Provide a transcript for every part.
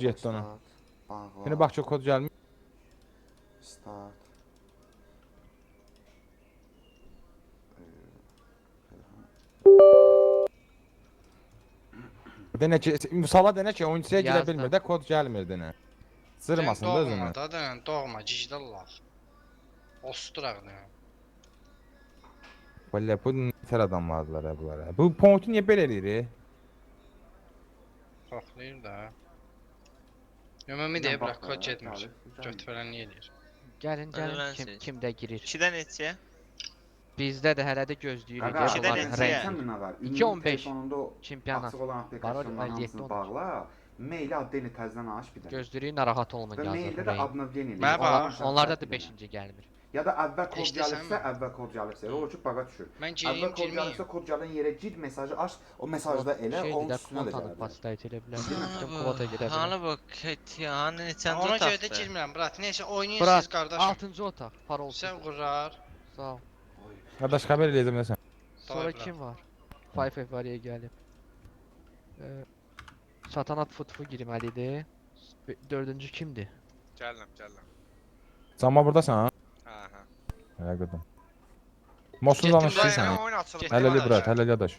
Getdi ona. Start. Bağla. Şimdi bax ki kod gəlmir. Start. Denə ki, misala denə ki, oyunçuya girə Yazdım. bilmir də kod gəlmir denə. Sırmasın da özünü. Doğma da denen doğma cicdallah. Osturaq ne? Vallahi bu nətər adamlardılar ya bunlar. Bu pointu niyə belə eləyir? Xoxlayır da. Ümumi deyə bırak kod getmir. Göt falan niyə eləyir? Gəlin, gəlin, Öyrənsin. kimdə girir. 2-dən neçəyə? Bizdə də hələ də gözləyirik. Qaqa, İkidə bunların neçəyə? rəngi. sən nə var? 2.15 telefonunda o çempionat. açıq olan applikasyonların 57 hamısını olmuş. bağla. Maili adını təzədən aç bir dənə. Gözləyirik, narahat olmayın Və yazır. maildə də obnovleniya Mənə eləyir. bax. Onlarda da 5-ci gəlmir. Ya da əvvəl kod Eşidirsən gəlirsə, mi? əvvəl kod gəlirsə. O ki baqa düşür. Mən Əvvəl gireyim, kod gəlirsə, girməyim. kod gələn yerə gir, mesajı aç, o mesajda elə, Şeydir onun də, üstünə də kontanı gəlir. pastayt elə bilər. Bütün kvota gedə bilər. Hanı bu Ketyanı neçəncə Ona görə də otaqdır? girmirəm, brat. Neysə Bırak, oynayırsınız qardaşım. 6-cı otaq, parolsuz. Sən qurar. Sağ ol. Qardaş xəbər eləyəcəm nəsə. Sonra Doğru. kim var? 5F var ya gəlib. Satanat futfu girməlidir. 4-cü kimdir? Gəlirəm. Cama burdasan? Hə. Hələ qədər. Mosuz Getdim, danışırsan. Dayanə oyun açılıb. Getdim. Hələ brat, hələ yadaş.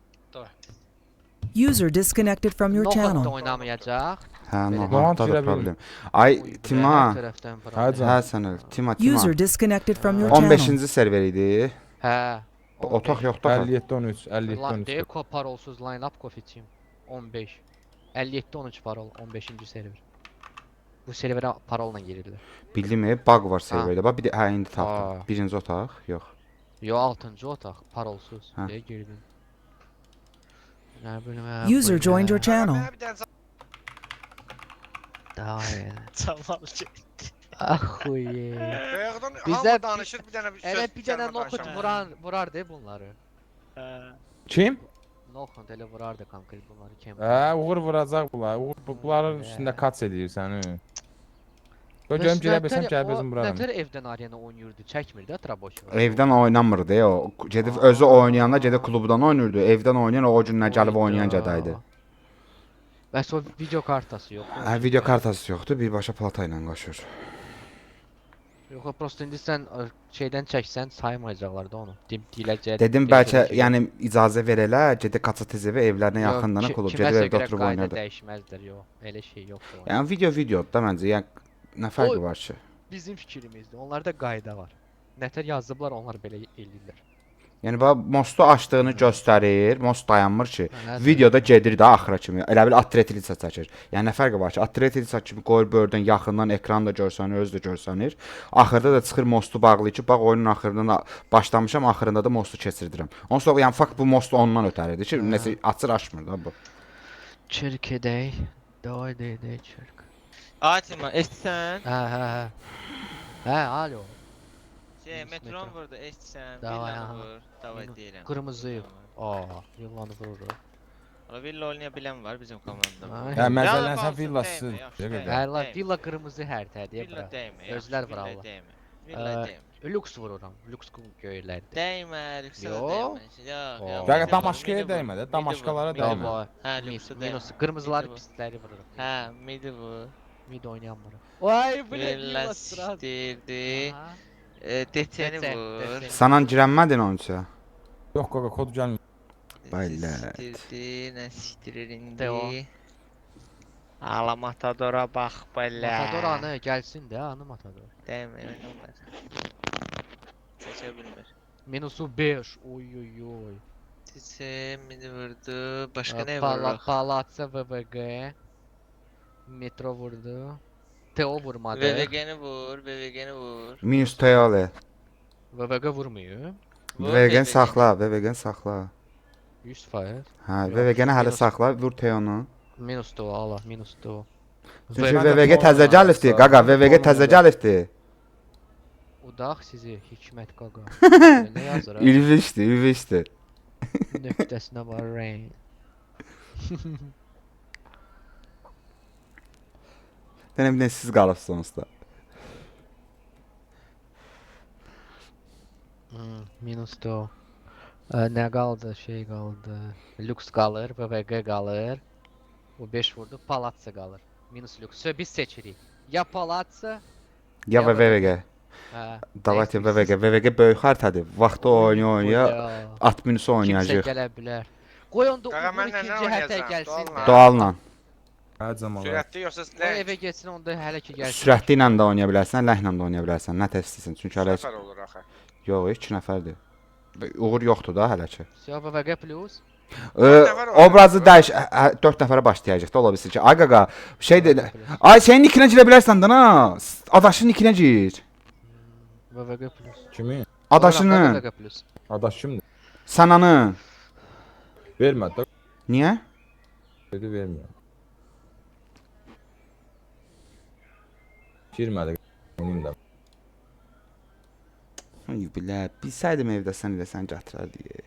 User disconnected from your Nohut da channel. oynamayacaq. Hə, Belə. nohantda Girə da bilmir. problem. Ay, Oy, Tima. hər tərəfdən Hə, problem. can. Hə, sən öl. Tima. User disconnected from your channel. 15-ci server idi. Hə. Otaq yoxdur. 57-13, 57-13. Deyək parolsuz line-up kofiçiyim. 15. 57-13 parol, 15-ci server. Bu serverə parolla girirlər. Bildim, bug var serverdə. Bax bir də hə indi tapdım. Aa. Birinci otaq, yox. Yo 6-cı otaq, parolsuz. Hə. Deyə girdin. Nə bilim. User joined your channel. Mənə bir dənə Dayı. Camal ki. Axuye. bayaqdan Bizdə hamı danışır bir dənə bir söz. Elə bir dənə kəlmə noxut danışamır. vurardı bunları. Kim? Noxut elə vurardı konkret bunları kim? Hə, Uğur vuracaq bunlar. Uğur bunların üstündə kaç edir səni. Görüm girə bilsəm gəlib özüm vuraram. Nətər evdən arena oynayırdı, çəkmirdi Traboşu. Evdən oynamırdı ya o. Gedib özü oynayanda gedib klubdan oynayırdı. Evdən oynayan o gün nə gəlib oynayan gədaydı. Bəs o video kartası yox. Hə, video kartası yoxdur, birbaşa plata ilə qaçır. Yox, prosta indi sən şeydən çəksən saymayacaqlar da onu. Deyiləcək. Dedim bəlkə yəni icazə verələr, gedib KTTV evlərinə Yox, yaxınlarına klub gedib kiməsə evdə görə oturub qayda oynayırdı. dəyişməzdir, yox. Elə şey yoxdur. Yəni videodur da məncə. Yəni nə fərqi var ki? Bizim fikrimizdir. Onlarda qayda var. Nətər yazıblar, onlar belə eləyirlər. Yəni bax mostu açdığını göstərir, most dayanmır ki. Hə, Videoda gedir də axıra kimi. Elə bil atretilisa çəkir. Yəni nə fərqi var ki? Atretilisa kimi qoyur böyrdən yaxından ekran da görsənir, özü də görsənir. Axırda da çıxır mostu bağlayır ki, bax oyunun axırından başlamışam, axırında da mostu keçirdirəm. Onsuz da yəni fakt bu most ondan ötəridir ki, nəsə açır açmır da bu. Çirk edək. Davay deyək çirk. Atima, eşitsən? Hə. Hə, alo. Şey, metron vurdu, eşitsən? Davay, Villanı aha. vur. Davay deyirəm. Qırmızı yox. Aa, yıllanı vurur. Ola villa oynaya bilən var bizim komandada. Ay. Hə, Yalnız məzələnsən olsun, villası. dəymə, yaxşı, Dəqiqə. dəymə. Hə, la Deyim. villa qırmızı hərtədir Villa bura. dəymə, Özlər yaxşı, var villa Allah. dəymə. Villa Ə, dəymə. Lüks vururam. Lüks göylərdə. Dəymə, lüksə Yox. dəymə. Yox, Oo. yox. Dəqiqə midi damaşkaya vur, dəymə də, midi vur, damaşkalara midi dəymə. vur. Hə, lüksə dəymə. Minus qırmızıları Midi vur. pisləri vururam. Hə, midi vur. Mid oynayamıram. Vay bu nə Villa villa strat. sikdirdi. Aha. Deteni Deten, vur. deten. Sanan girənmədin onun üçün. Yox qaqa kod gəlmir. Bələt. Sikdirdi, nə sikdirir Teo. indi? Ala Matadora bax belə. Matador anı gəlsin də, anı Matador. Dəymə, oynamaz. Seçə bilmir. Minusu 5. Oy oy oy. Tise mini vurdu. Başqa nə Pala vurur? Palatsa VVG. Metro vurdu. Teo vurmadı. VVG-ni vur, VVG-ni vur. Minus Teole. VVG vurmuyor. Vur VVG-ni saxla, VVG-ni saxla. 100%. Hə, Yox, VVG-ni hələ minus. saxla, vur Teonu. Minus da ala, minus da. Çünki Mən də VVG təzə Teonu gəlibdi, alsam, qaqa, mən də VVG Teonu təzə alsam. gəlibdi. Udaq sizi Hikmət qaqa. Nə yazır? ha? İlvişdi, İlvişdi. Nöqtəsinə var rain. Yenə bir də siz qalıbsınız da. Minus da. Nə qaldı? Şey qaldı. Lux qalır, VVG qalır. O 5 vurdu, Palatsa qalır. minus lüks. Biz seçirik. Ya Palatsa, Ya Ya VVG. hə. Davайте VVG. VVG böyük xaritadır. Vaxtı oynaya Oya. at minusu Kimsə oynayacağıq. gələ bilər. Qoy onda Qaqa, Uğur mən nə ikinci hətə oynayacağam? gəlsin də. Doğal Doğalla. Hər zaman var. Sürətli yoxsa O evə lənk? getsin onda hələ ki gəlsin. Sürətli ilə də oynaya bilərsən, ləhlə də oynaya bilərsən. Nə tez istəyirsən. Çünki hələ Səfər olur axı. yox, 2 nəfərdir. Uğur yoxdur da hələ ki. Siyah VG plus. nəfər var? Obrazı dəyiş 4 nəfərə başlayacaq da ola bilsin ki. Ay qaqa, şey də ay senin nikinə girə bilərsən də ha. Adaşın nikinə gir. VG plus. Kimi? Adaşının, VG plus. Adaş kimdir? sənanın. Vermədi də. Niyə? Dedi vermiyor. Girmədi. Onun da. Ay bilə, bilsəydim evdə sən elə sən gətirərdi.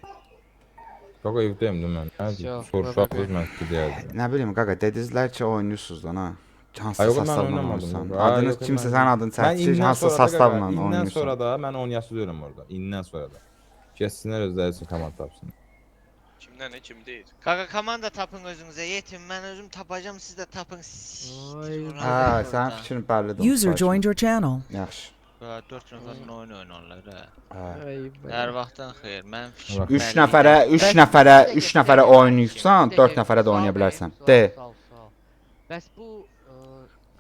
Qaqa evdəyim də mən. Yox, Soruşaq yox, yox. mən gedərdim. Nə bilim qaqa, dedizlər ki oynayırsınız da ha. Hansı Ay, yox, mən sastavla oynamadım, oynayırsan? yox. Ay, Adınız yox, kimsə mən- sənin adını Mən çəkir, indən hansı sonra da sastavla qaqa, indən oynayırsan? sonra da mən oynayası deyirəm orada. İndən sonra da. Keçsinlər özləri üçün komand tapsın. Kimdən kim deyir? Qaqa komanda tapın özünüzə yetin. Mən özüm tapacağam, siz də tapın. Hə, sənin fikrin bəllidir. User joined your channel. Yaxşı. 4 nəfərin oyun oynarlar ha. Hə. Hər vaxtdan xeyir. Mən fikrim 3 bəllidir. nəfərə, 3 nəfərə oynayırsan, 4 nəfərə də oynaya bilərsən. De. Bəs bu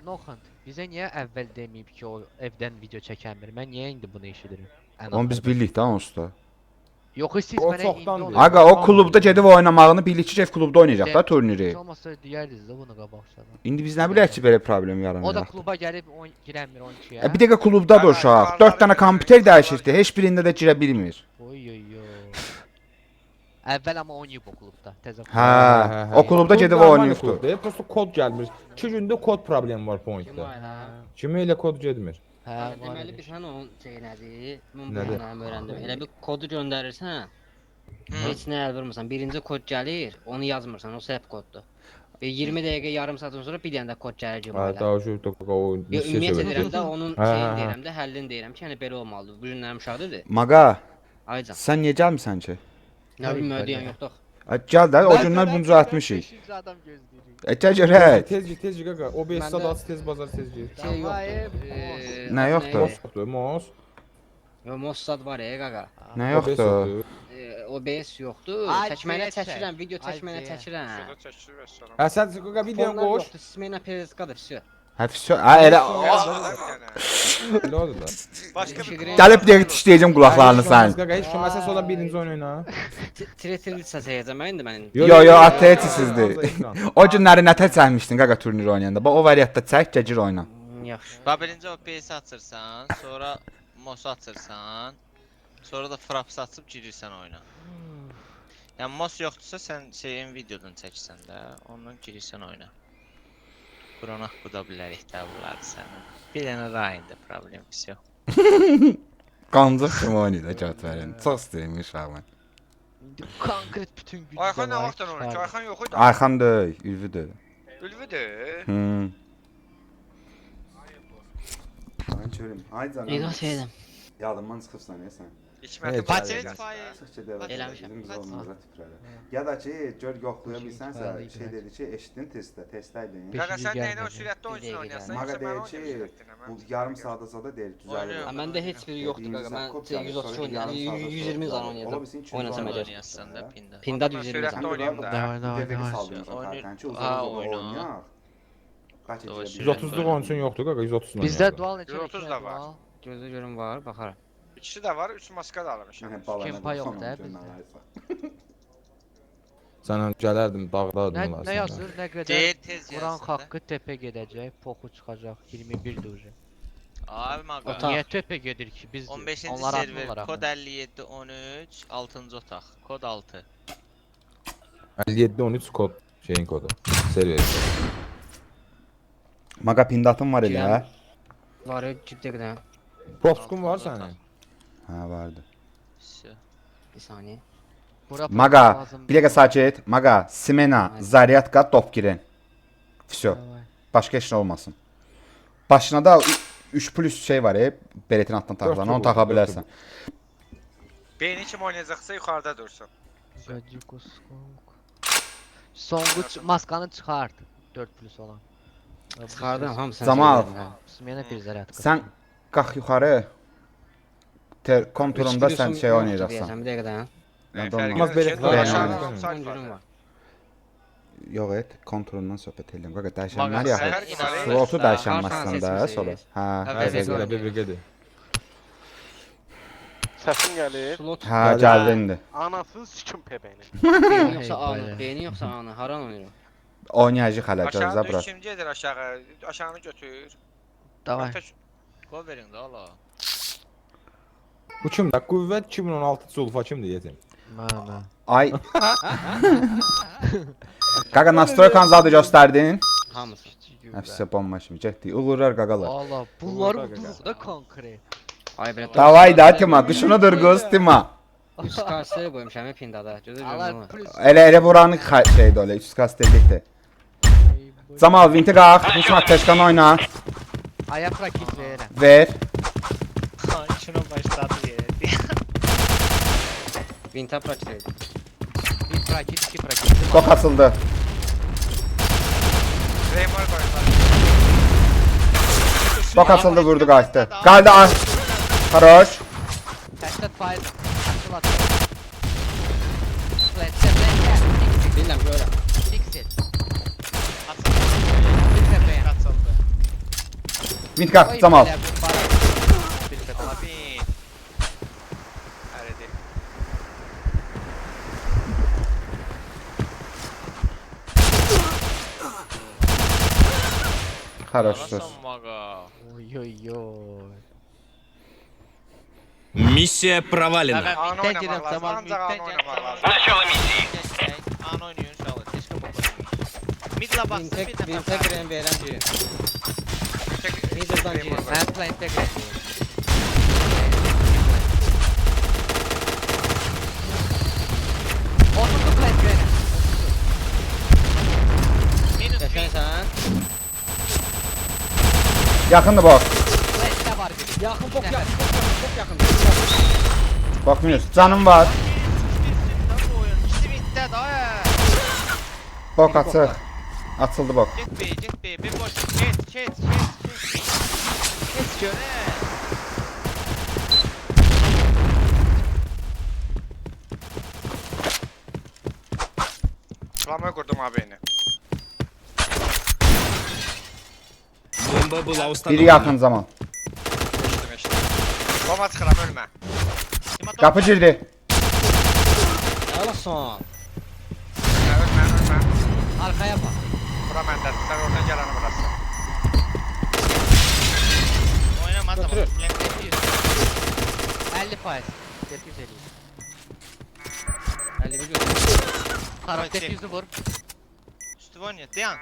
Noxant bizə niyə əvvəl deməyib ki, o evdən video çəkənmir? Mən niyə indi bunu eşidirəm? Onu biz bildik də onsuz da. Yox, siz O mənə çoxdan indi deyil. onu- Aga o klubda gedib oynamağını birlikçi ev klubda oynayacaq da turniri. Heç olmasa deyərdiniz də bunu qabaqcadan. İndi biz nə bilək ki belə problem O da yaranacaq. kluba gəlib girəmir 12-yə. Bir dəqiqə klubdadır uşaq. 4 dənə kompüter dəyişirdi. Heç birində də girə bilmir. Oy oy oy. Əvvəl amma oynayıb o klubda. Təzə. Hə, o klubda gedib oynayıbdı. Prosta kod gəlmir. 2 gündə kod problemi var pointdə. Kimi elə kod getmir. Hə, var. Deməli biz sən onun şey nədir? Mən Nədir? bunu öyrəndim. Elə bir kodu göndərirsən, Hı. heç nə əl vurmursan. Birinci kod gəlir, onu yazmırsan, o səhv koddur. Və 20 dəqiqə, yarım saatdan sonra bir dənə də kod gəlir Hə, cümləyə. daha şu o Yo, ümumiyyətlə deyirəm də onun Hə, şeyini hə, hə. deyirəm də, həllini deyirəm ki, yəni belə olmalıdır. Bu günlərim uşaqdır. Maga, Aycan. sən niyə gəlmisən ki? Nə bilim ödəyən yoxdur. Gəl də o gündən bunca atmışıq. 500 adam gözləyirik. Gəl görək. Tez qaqa. O 5 Məndə- sadası tez bazar tez gir. Şey yoxdur. Nə yoxdur? Mos yoxdur, mos. Yo, Mossad var qaqa. Nə O beş yoxdur? OBS yoxdur. Ay, Çəkməyinə CS. çəkirəm, video çəkməyinə CS. çəkirəm. Şurada çəkir və sonra. Hə sən qaqa videonu Fonlar qoş. yoxdur, sistemə PSK-dır, vəsə. Hə, elə Elə oldu da. Başqa bir gəlib deyək dişləyəcəm qulaqlarını sən. Qaqa heç olmasa sonra birinci oyun oyna. Tretil səsəyəcəm mən indi mənim. Yo, atletisizdir. O günləri nətə çəkmişdin qaqa turnir oynayanda? Bax o variantda çək, gecir oyna. Yaxşı. Bax birinci OPS açırsan, sonra MOS açırsan, sonra da Fraps açıb girirsən oyuna. Yəni MOS yoxdursa sən şeyin videodan çəksən də, ondan girirsən oyuna. Qronaq bu da bilərik də bunları sənə. Bir dənə rayında problem yox. Qancıq kimi oynayır da verin. Çox istəyirəm uşaq mən. İndi konkret bütün gün. Ayxan nə vaxtdan oynayır? Ayxan yox idi. Ayxan deyil, Ülvüdür. Ülvüdür. Ay görüm. Ay canım. İlaç edim. Yadımdan çıxırsan sən. İçməti Evet, Paçet var. fayı. Çıx ki dəvət Eləmişəm. bizim zonumuza tüpürələ. Ya da ki, gör yoxlaya bilsənsə, şey dedi ki, eşitdin testdə idin. Qaqa sən Beşinci nəyinə o gəlmədi. sürətdə oyunçu Bir oynayırsan? Maqa Yoxsa mən deyir ki, oynayıram bu yarım saata zada deyil, düzəlir. Ha, məndə heç biri yoxdur qaqa. Mən 130 oynayıram, 120 zan oynayacam. Oynasam əgər. Oynayırsan da pinda. Pindad Mən 120 sürətdə zan. oynayıram da. Oyun- 130'luq oyunçun yoxdur qaqa, 130 oynuyor. Bizdə dual neçə? 130 da var. Gözlə görüm var, baxaram. İkisi də var, 3 maska da almışam. Kempa yox da bizdə. Sənə gələrdim dağlardım Nə, olar. nə yazır, nə qədər Deyir tez Vuran yazsın da. haqqı tepə gedəcək, poxu çıxacaq 21 duje. Abi maqa. Otaq. Niyə tepə gedir ki? Biz 15-ci onlar adlı server olaraq. kod 5713 6-cı otaq. Kod 6. 57-13 kod şeyin kodu. Server. Maqa pindatın var elə. Girəm. Var, cibdə qədər. Propskun var sənin? Hə, vardı. Всё. Bir saniyə. Bura Maqa, lazım bir dəqiqə sakit. Maqa, Simena, Zaryatka, top girin. Всё. Davay. Başqa heç nə olmasın. Başına da 3+ şey var, beretin altından taxılan, Dörd onu taxa olur, dörd bilərsən. Beyni kim oynayacaqsa yuxarıda dursun. Gacikos Songu maskanı çıxart 4+ olan. Çıxardım hamısını. Zamal. sildim, hə. Smena bir zaryadka. Sən qalx yuxarı. Konturunda Üç sən plusum şey yoxdur oynayacaqsan. deyəsən, bir dəqiqədən. Yadda Fərqi olmaz. Olmaz, belə yox, falan aşağı yəni. hamısı Son ayrı günüm var. var. Yox et, konturundan söhbət edirəm. Qaqa dəyişənlər Mağazə yaxı. fərqi var, ey. Slotu Karşıdan dəyişənməzsən də seçmişsiniz. sonra. Hə, Hə, Bəzən bəzən. də bir-birgədir. Səsin gəlir. Slot. Hə, gəldi indi. Anasını sikim pebeni. Beyni yoxsa Hey, anı, böyle. beyni yoxsa anı. Haran oynayır? Oynayacaq hələ Aşağı gözlə düş, bura. kim gedir aşağı? Aşağını götür. Davay. Ateş- Qol verin də ala. Bu kimdir? Qüvvət 2016 Zulfa kimdir yetim? Mən. Ay. Qaqa nastroykanızı adı göstərdin? Hamısı. Nəfsə bomba kimi getdik. Uğurlar qaqalar. Allah bunlar bu da konkret. Ay belə. Davay da Tima, qışınadır qız Tima. Üst karşı qoymuşam pindada. Gözür Allah görmür. plus. Elə buranı şeydə elə, üst kast edikdir. Zamal Vinti qalx, Hüsn Ateşkan oyna. Ayak rakit verirəm. Ver. Şunu başladı yeri. Vinta praktik. Bir rakit, iki rakit. Bok açıldı. Claymore koydular. Bok açıldı, vurdu qayıtdı. Qaldı ay. Haroş. Təşkil faiz. Açıl açıl. Plantə. Bilmem görəm. Fixit. Bir təpəyə açıldı. Vinti qalx, Zamal. Bir təpə. Abi. Həridir. Haroşdur. Son maqa. Oy oy oy. Миссия провалена. Anı Mütdən oynamaq girəm lazım. zaman, Ancaq mütdən anı oynamaq girəm lazım. An oynayın inşallah. Keşke bu Midla baksın Vintek, bir dəfə. vintek rem verəm ki. Middle'dan Claymore girin. koy. Mən plantə girəm. Oturdu plant verirəm. Minus Yaşansan. Yaxındır bok. Plantdə var bir. Yaxın bok Nəfər. yaxın. Bok yaxın. Bok minus. Canım var. İkisi bitdə daha. Bok açıq. Açıldı bok. Get be, get be. Bir boş. Get. Get göre. Claymore kurdum abi yine. Бомба была Biri установлена. yaxın zaman. Eşitdim. Bomba çıkıram ölme. Qapı girdi. Alasın. Ölme. Arkaya bak. Bura məndədir. Sen oradan geleni burası. Oynamadım. Götürür. 50 faiz. 750. 51 götür. Taraf Okey. 700'ü vur. Üstü oynuyor. Dayan.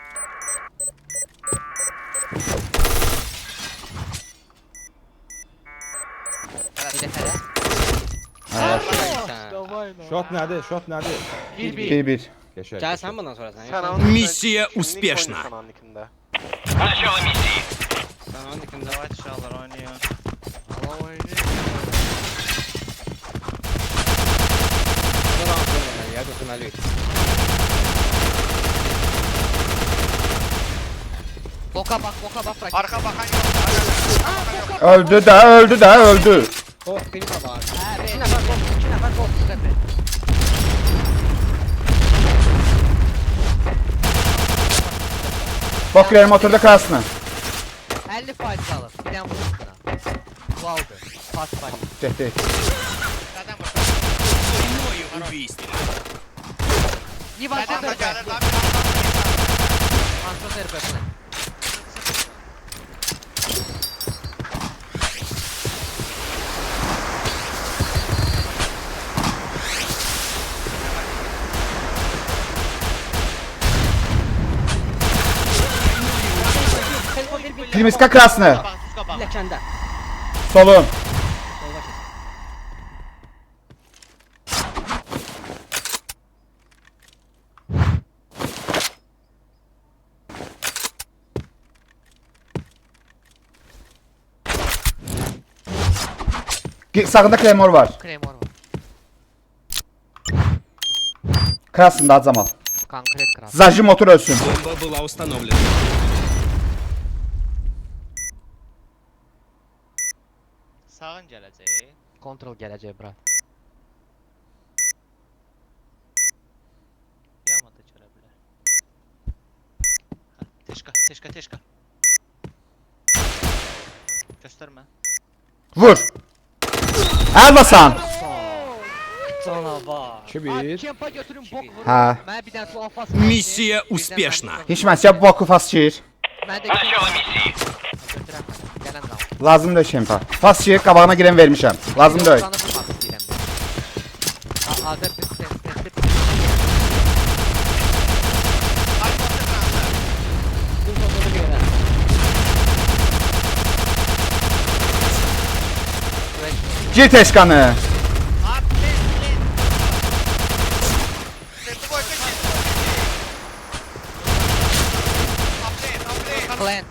Bir de hele. Shot nədir? Shot nədir? 1-1. 1-1. Qəşəng. Gəl sən bundan sonra sən. Sən Sən onun Missiya kimlik uspешна. oynuyorsun onun nikində. onun dikində. Давай inşallah oynuyor. Allah oyunu. Dur an sonra ya götürməli. Boka bak rakit. Arka bakan yok. Arka bakan yok. Öldü də, öldü. Bok bir də var. Hə, 2 nəfər bok, 2 nəfər bok. Tepe. Bok verim oturdu krasını. 50 faiz alır. Bir tane vurur buna. Bu aldı. Pas var. Getdi. Zaten bu. Прямое убийство. Yivan Zaten da Tepe. gelir lan. Kontrol Tepe. Primiska krasını. Bak, tuska bak. Ləkəndə. Solun. Solda keç. Sağında Claymore var. Kremor var. Krasında Zamal. Konkret kral. Zajim otur ölsün. Бомба была установлена. Sağın gələcək. Kontrol gələcək bura. Yama da gələ bilər. Hə, teşka. Göstərmə. Vur. Elbasan. Canavar. 2-1. Kempa götürün bok vurun. Hə. Mənə bir dənə su afas. Misiya uspешна. Hikmət ya boku fasçıyır. Mən də götürəm. Gələn zaman. Lazım da kempa. Fasçıyır, qabağına girən vermişəm. Lazım da. Sana vurmaq istəyirəm mən. Azər bir sensli. Bu fotoğrafı görən. Gir teşkanı. Plant.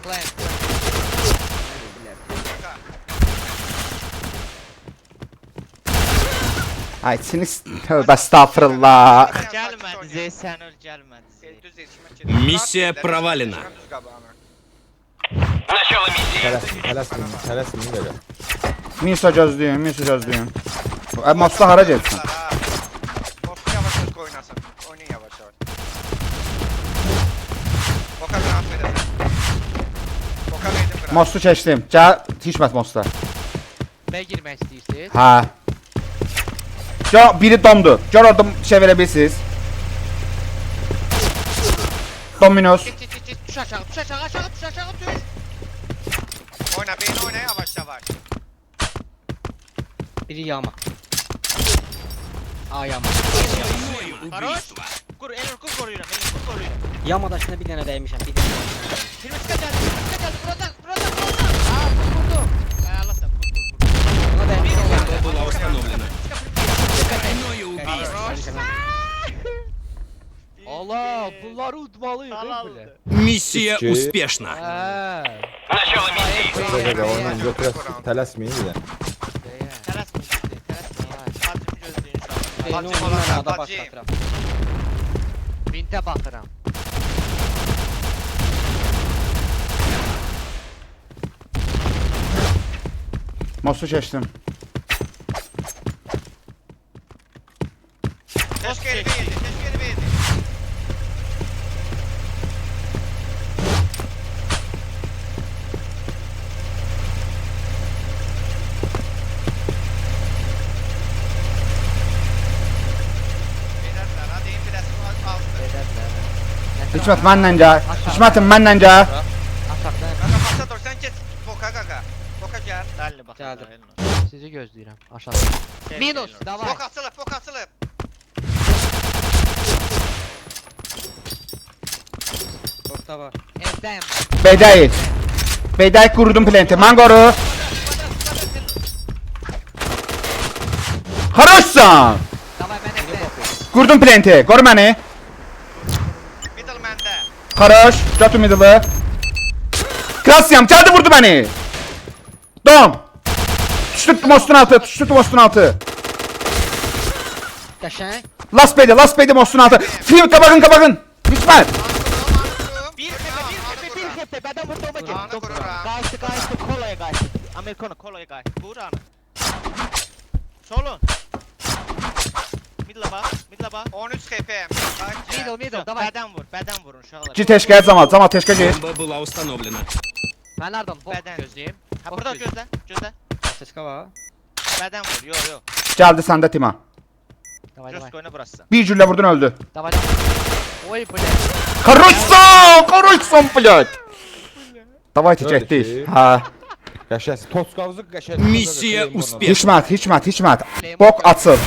Ay siniz. Tövbe estağfurullah. Gəlmədi, sən öl gəlmədi. Düz yetişmək. Misiya провалена. Düz qabağına. Tələsmin belə. Minso gözlüyün. Mosla hara getsin? Mostu yavaş oynasın. Oynayın yavaş. Boka qanat verəsən. Boka verdim qanat. Mostu keçdim. Gəl, Hikmət Mosta. Nə girmək istəyirsiniz? Hə. Ya biri dondu. Gör orada şey verə bilirsiniz. Dominos. Düş aşağı, düş. Oyna, beni oyna yavaş. Biri yama. A yama. Убийство. Qur, Elur qoruyuram. Yama daşına bir dənə dəymişəm. Bir dənə. Filmiska gəldi. Burada. Vurdum. Allasan, vur. Buna dəymişəm. Бомба была установлена. Двойное убийство. Allah, bunları udmalıyıq belə. Миссия Üç, iki. успешна. Belə oyundan götürəsən. Tələsmin də. Tələsmə. Hacımı gözləyin şu an. Beyni Bacım ondan olan, arada bacım. başlatıram. Bintə baxıram. Mostu keçdim. Keşke elime yedi. Beyler, hadi in biraz altı. Hikmət mənlə gəl. Hikmətim mənlə gəl. Aşağıdan Kaka pasta dur, sen geç. Boka gel. Dəlli bax. Gəldim. sizi gözləyirəm. Aşağıdan. Minus, davay. Bok açılıb. Orta var. Evdəyim. Beydəyik. Beydəyik qurudum plenti. Mən qoru. Xarajsan. Davay, mən evdəyim. Qurdum plenti. Qoru məni. Middle məndə. Xaraj. Götür middle. Krasyam gəldi vurdu məni. Dom. Düşdü mostun altı. Qəşəng. Last beydi mostun altı. Film qabağın. Hikmət. Bir kepe, bədən vurduğuma gel. Anı qururam. Qaçdı, kolaya qaçdı. Amerikano, kolaya qaçdı. Vur anı. Solun. Midla bax. 13 KPM. Middle, davay. Bədən vurun uşaqlar. Gir teşkə Camal teşkə gir. Бомба была установлена. Mən hardan bok Bədən. gözləyim? Ha burada gözlə. Səskə var. Bədən vur. Yox. Gəldi səndə Tima. Davay. Göz qoyuna burası. Bir güllə vurdun öldü. Davay. Oy, bu ne? Xarajsan, blядь. Davay getdik. Hə. Qəşəng. Toskavızı qəşəng. Misiya успешна. Hikmət. Bok açıl.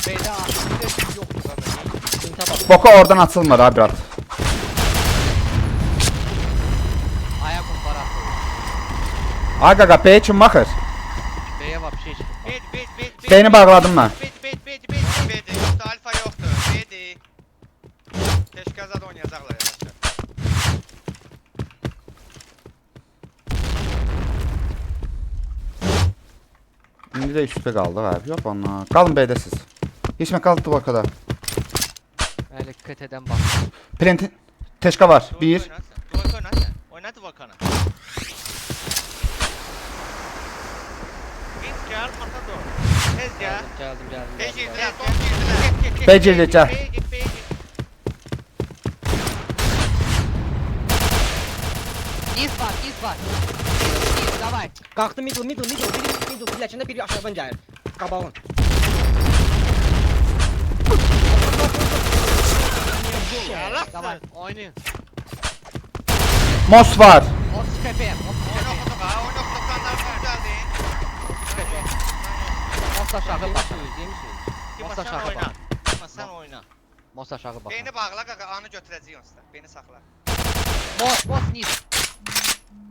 Beydə artıq yoxdur qaba. Pinta bak. Boka oradan açılmır ha biraz. Ayak komparası. Ay qaqa, B kim baxır? Beyə var bir şey çıxır. Beyni bağladım mən. Bedi. Yoktu, alfa yoktu. Bedi. Keşke azad oynayacaklar yavaşça. İndi də üstə qaldı ha. Yox onlar. Qalın B'də siz. Hikmət qaldı Bokada. Elə KT-dən bax. Plenti Teşka var. 1. Duvaka oyna sen. Oyna Duvakanı. Git gel orta doğru. Tez gel. Geldim. Hey girdiler, son girdiler. Beceri gel. B'ye git. İz var. İz, davay. Qalxdı middle, biri pilləkində, biri aşağıdan gəlir. Qabağın. Davay, oynayın. Mos var. Hop tepeye. Oyun okuduk ha, oyun okuduk. Kanlar güzeldi. Mos aşağı bak. Dima Mos sen aşağı oyna. bak. Dima sen oyna. Mos aşağı bak. Beni bağla qaqa, anı götürəcəyik onsuz da. Beni saxla. Mos niz.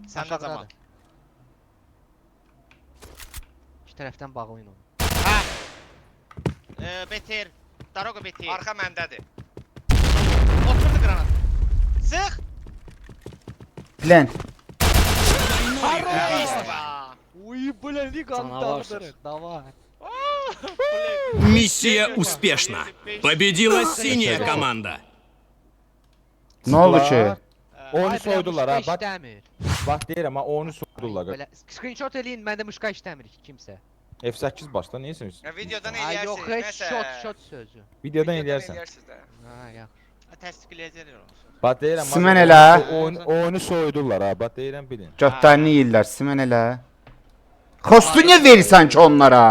Sen de zaman. İki tərəfdən bağlayın onu. Betir. Daroga betir. Arxa məndədir. Oturdu granat. Sık. Plan. Uy, блин, Canavar. Давай. Миссия успешна. Победила синяя команда. Ne oldu ki? Onu soydular ha. Bak, İşləmir. bak deyirəm ha, onu soydular. Belə screenshot eləyin, məndə mışqa işləmir ki kimsə. F8 başla, niyə sən? Ya videodan Ay eləyərsiniz. yox, heç shot sözü. Videodan eləyərsən. eləyərsiniz də. Ha, yaxşı. Təsdiqləyəcəklər onu. Bax deyirəm. Simən elə. Oyunu soydular ha. Bax deyirəm bilin. Götlərini yeyirlər. Simən elə. Kostu niyə verirsən ki onlara?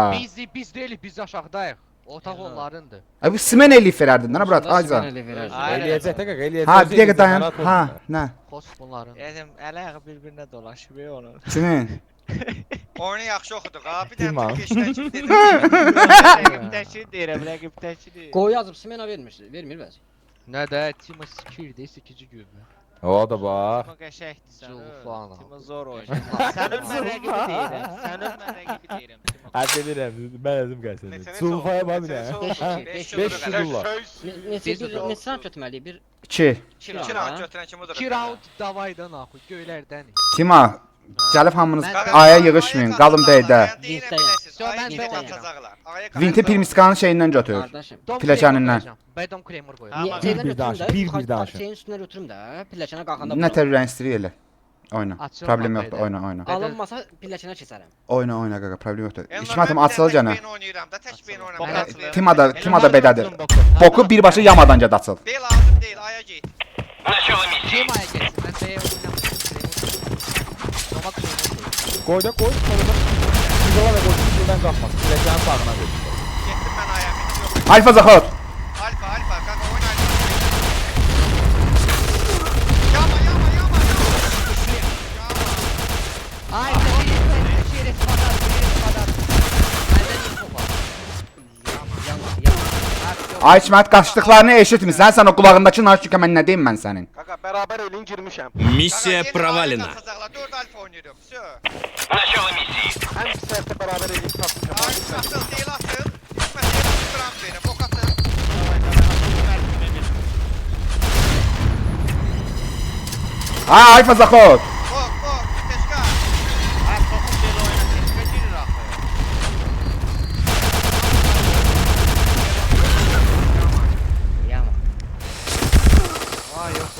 Biz deyilik, biz aşağıdayıq. Otaq onlarındır. Ay bu simən eləyib verərdin lan Murat. Ayza. Eləyəcək də qaqa, eləyəcək. Ha bir dəqiqə dayan. Ha, nə? Kos bunların. Dedim, əl-ayağı bir-birinə dolaşıb onun. Kimin? Oyunu yaxşı oxuduq ha. Bir Kim dənə al? bir keçdən kimi dedim. Rəqibdəki deyirəm, rəqibdəki. Qoy yazıb Simena vermir bəs. Nə də Timo sikirdi, sikici güvmə. O da bax. Timo qəşəkdir sən. Zulfan al. Timo zor oynayır. Sən mən rəqibi deyirəm. Sən mən rəqibi deyirəm. Timo. Ha bilirəm, mən özüm gəlsin. Sulfaya bax bir dənə. 500 dollar. Neçə götürməliyik? Bir 2. 2 round götürən kimi odur. 2 round davaydan axı, göylərdən. Kima? Gəlib hamınız aya yığışmayın. Qalın bəydə. Vinti Pirmiskanın şeyindən götür. qardaşım. Pilləkənindən. Bədom Kramer qoyur. Amma bir danış, bir danış. Şeyin üstünə götürüm də, pilləkənə qalxanda. Nə tərəfdən istəyir elə. Oyna. Açılma Problem yoxdur. qayda. Oyna. Alınmasa pilləkənə keçərəm. Oyna qaqa, problem yoxdur. İşmatim açıl gənə. Ben oynayıram da, tək ben Bok oynayıram. atılır. Timada bədədir. Boku birbaşa yamadan gəd açıl. Deyil, lazım deyil, aya git. Kimaya geçsin, mən B'ye oynamam. Nomad Kramer qoyur. Qoy da qoy, sonra da Sigala və qoy, buradan qalxmaz. Pilləkənin sağına ver. Getdim ben aya. Yok. Alfa Zaxot. Alfa, kanka oyna alfa. Yama. Ay, şerif badar. Məndən info var. Ay İsmət qaçdıqlarını eşitmirsən. Sən o qulağındakı narkotika mən nə deyim mən sənin? Qaqa bərabər elin girmişəm. Mиссия провалена. 4 alfa oynayırıq. Все. Ən pis həyatda bərabər elin tapmışam. Atıl, deyil atıl. İsmet deyil atıl, gram verin. Bok atıl. Ha Alfa Zaxot. Bok, teşka. Ha, toxum belə oyna, teşkə girir axı. Yama. Ay yox.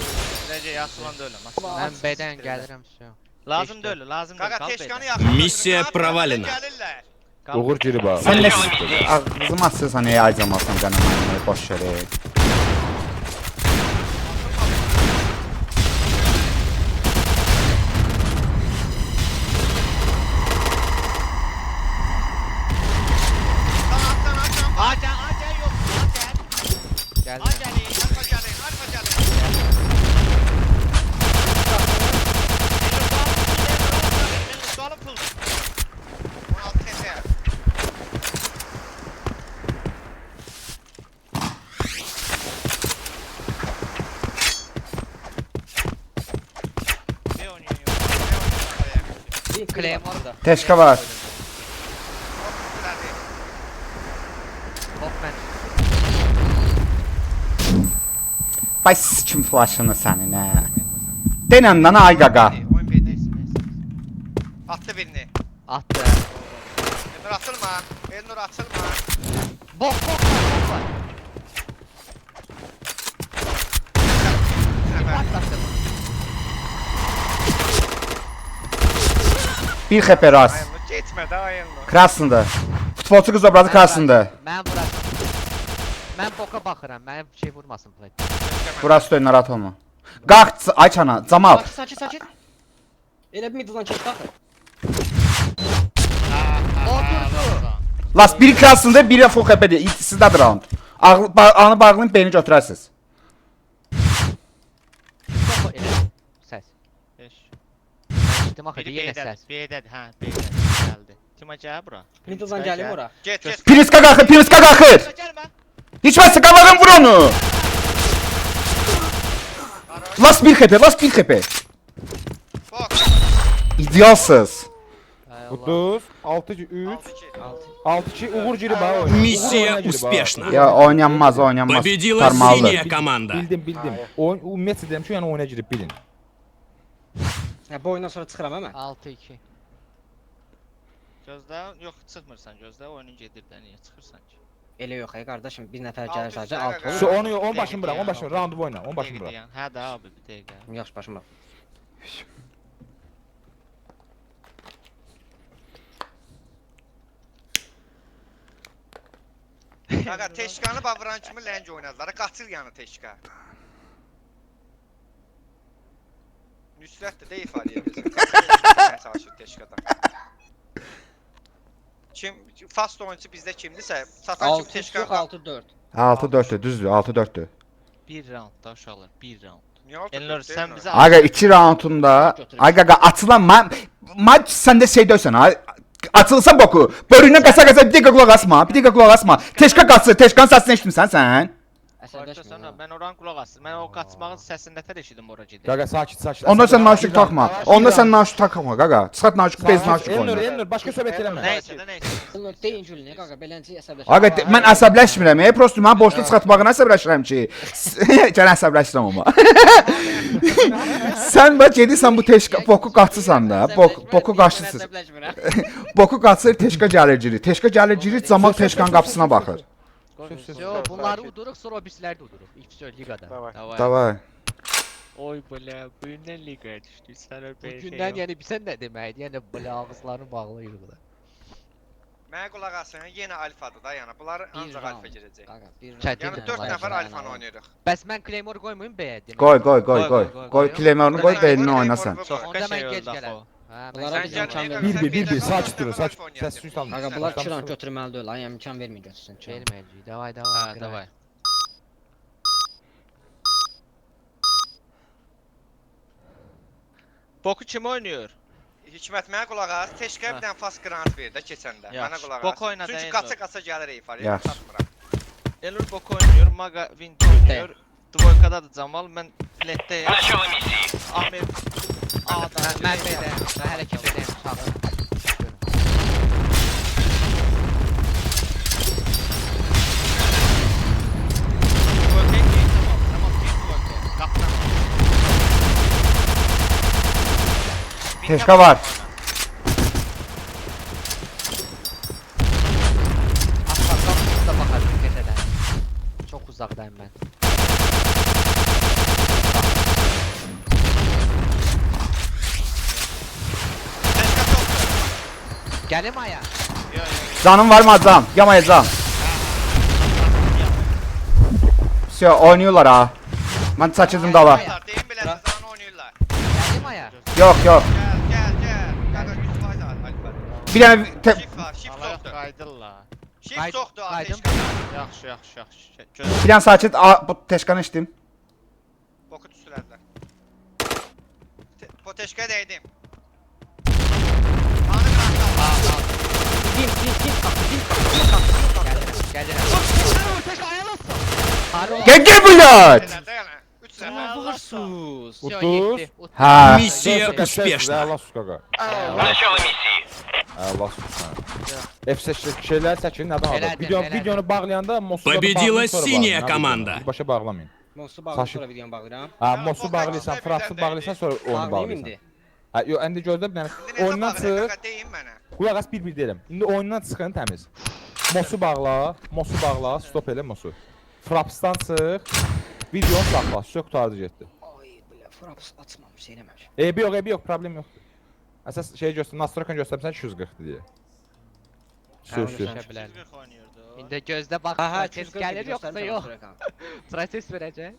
Necə yaxşılan da ölüm. Mən B'dən gəlirəm şu. Lazım deyil, lazım deyil. Qaqa Qal teşkanı belə. yaxşı. Missiya провалена. Gəlirlər. Uğur girib ha. Sən nə ağzımı açırsan ey aycamasan canım mənim boş yerə. Tamam. Acə yox, acə. Gəlirəm. Acəli. Alfa gəlin. Sualı pul. 16 tepe. Ne oynuyor? Claymore da. Teşka var. Hopman. Bay sikim flashını sənin hə. Denən lan ay qaqa. Oyun belli. Attı birini. Attı. Elnur atılma. Elnur atılma. Bok. Sefer. Bir xəpə rast. Ayınlı getmə də ayınlı. Krasnıdır. Futbolçu qız obrazı krasnıdır. Mən vuracam. Mən boka baxıram. Mənim şey vurmasın play. Burası dön, narahat olma. Qalx, Ayçana, Camal. Sakit. Elə bir middle'dan keç baxır. Las biri krasnıdır, biri full xəpədir. İkisidir round. Anı bağlayın, beyni götürərsiniz. Boka elə. Səs. Beş. Mən içdim axı Biri yenə B'dədir. səs. B'dədir, hə, B'dədir. Gəldi. Tima gəl bura. Middle'dan gəlim ora. Get. Piriska qalxır, Piriska qalxır. Gəlmə. Heç vaxt qavalın vur onu. Las bir xəpə. Bak. İdealsız. Quduz 6-3 6-2. 6-2 Uğur girib ha oyuna. Mиссия успешна. Ya oynanmaz. Победила Tutarmalıdır. синяя команда. Bildim. Oyun ümumiyyətlə deyirəm ki, yəni oyuna girib bilin. Bu oyundan sonra çıxıram mən. 6-2. Gözlə, yox çıxmırsan gözlə, oyunun gedir də niyə çıxırsan ki? Elə yox ay qardaşım, bir nəfər Altı gəlir sadəcə üstə 6 olur. Şu onu 10 başını bırak, 10 başını roundu oyna, 10 başını bırak. Hə də abi bir dəqiqə. Yaxşı başım bax. Qaqa teşkanı bavuran kimi ləng oynadılar. Qaçır yanı teşka. Nüsrət də ifadə edir. Mən çalışır teşkadan. Kim fast oyunçu bizdə kimdirsə, satan kim 6 teşkan. yox 6-4. 6-4'dür, düzdür, 6-4'dür. Bir roundda uşaqlar, bir round. Niyə oldu? Elnur sən bizə Aga 2 roundunda, aga atılan maç səndə şey döysən ha. Atılsa boku. Böründən qasa bir dəqiqə qulaq asma. Teşka qaçır, Teşkanın səsini eşitmirsən sən? Əsəbləşmə. Mən oran qulaq asdım. Mən o qaçmağın səsini nətər eşidim ora gedir. Qaqa sakit. Onda sən naşuk takma. Qaqa. Çıxart naşuk, bez naşuk oyna. Elnur, başqa söhbət eləmə. Nəysə. Deyin Gülünə qaqa beləncə əsəbləşmə. Aga mən əsəbləşmirəm. Prosto mən boşluq çıxartmağına əsəbləşirəm ki. Gən əsəbləşirəm amma. Sən bax gedirsən bu Teşka boku qaçırsan da. Boku qaçırsın. Boku qaçır, Teşka gəlir girir. Teşka gəlir girir, Camal Teşkanın qapısına baxır. Yo, bunları uduruq, sonra o birisləri də uduruq. İlk söz liqada. Davay. Oy belə, bu gündən liqaya düşdük. Sən öpə. Bugündən yəni bilsən nə deməkdir? Yəni belə ağızlarını bağlayırıq da. Mənə qulaq asın, yenə alfadır da yəni. Bunlar ancaq alfa girəcək. Qaqa bir Çətin. Yəni 4 nəfər alfanı oynayırıq. Bəs mən Claymore qoymayım B-yə demək. Qoy. Qoy Clemer'ını qoy, beynini oynasan. Çox Onda mən qəşəng gec öldü gələrəm. axı. Hə, Bunlara mən biz gəl- imkan gəl- vermirik. Bir, səs üstü alma. Qaqa bunlar 2 round götürməli deyil, yəni imkan verməyin götürsün. Verməyəcəyik. Davay. Hə, davay. Boku kim oynayır? Hikmət mənə qulaq as. Teşkə bir dənə fast grant ver də keçəndə. Mənə Yaxşı. qulaq Bok as. oyna da Çünki Elnur. qaça gəlir ifar. Yaxşı. Elnur Boku oynuyor, Maga Vinci oynuyor. Dvoykada da Camal, mən flettəyəm. Начало миссии. Ahmet A'dan. Mən B-də. Mən hələ ki B-dəyim uşaqım. Dvoykaya geç Camal. Camal geç Dvoykaya. Qapıdan. Teşka var. Asfaltdan da baxarım keçədən. Çox uzaqdayım mən. Teşkə çoxdur. Gəlim aya. Canım var mı Can? Yamayacağım. Все, oynuyorlar ha. Ben çəkirdim dala. Deyim belə sizə oynayırlar. Gəlim aya. Yok. Gəl. Qaqa 100% alfa. Bir dənə Shift var, shift Allah çoxdur. qaydırlar. Shift çoxdur Qaydım. Teşkə. Yaxşı. Göz. bir dənə sakit bu Teşkanı içdim. Boku düşürərlər. Bu teşkə dəydim. Anı qıraqdan. Gəlirəm. Gel blad. Dayanın. 3 nəfər. Varsız. Utuz. Ha. Миссия успешна. Allah sus qaqa. Начало миссии. Allah sus. F şeylər çəkin, nədən aldı? Elədim. Videonu bağlayanda Mosu Победила синяя команда. Başa bağlamayın. Mosu bağlı Saçı- sonra videonu bağlayıram. Ha, Mosu bağlayırsan, Fransız bağlayırsan sonra onu Bağlayayım bağlayırsan. indi. Ha, yo, indi gözlə bir dənə. İndi necə Oyundan bağlayır? çıx. Qaqa deyin mənə. Qulaq as bir deyirəm. İndi oyundan çıxın təmiz. Mosu bağla, stop elə Mosu. Frapsdan çıx. Videonu saxla, sök qutardı getdi. Ay belə fraps açmamış, eləməmiş. Eybi yox, problem yoxdur. Əsas şey göstər, Nastrokan göstərsən 240 deyə. Hə, Sür. Düşə bilər. 240 oynayırdı o. İndi gözdə bax, Hə, proses gəlir yoxsa yox. Proses verəcək.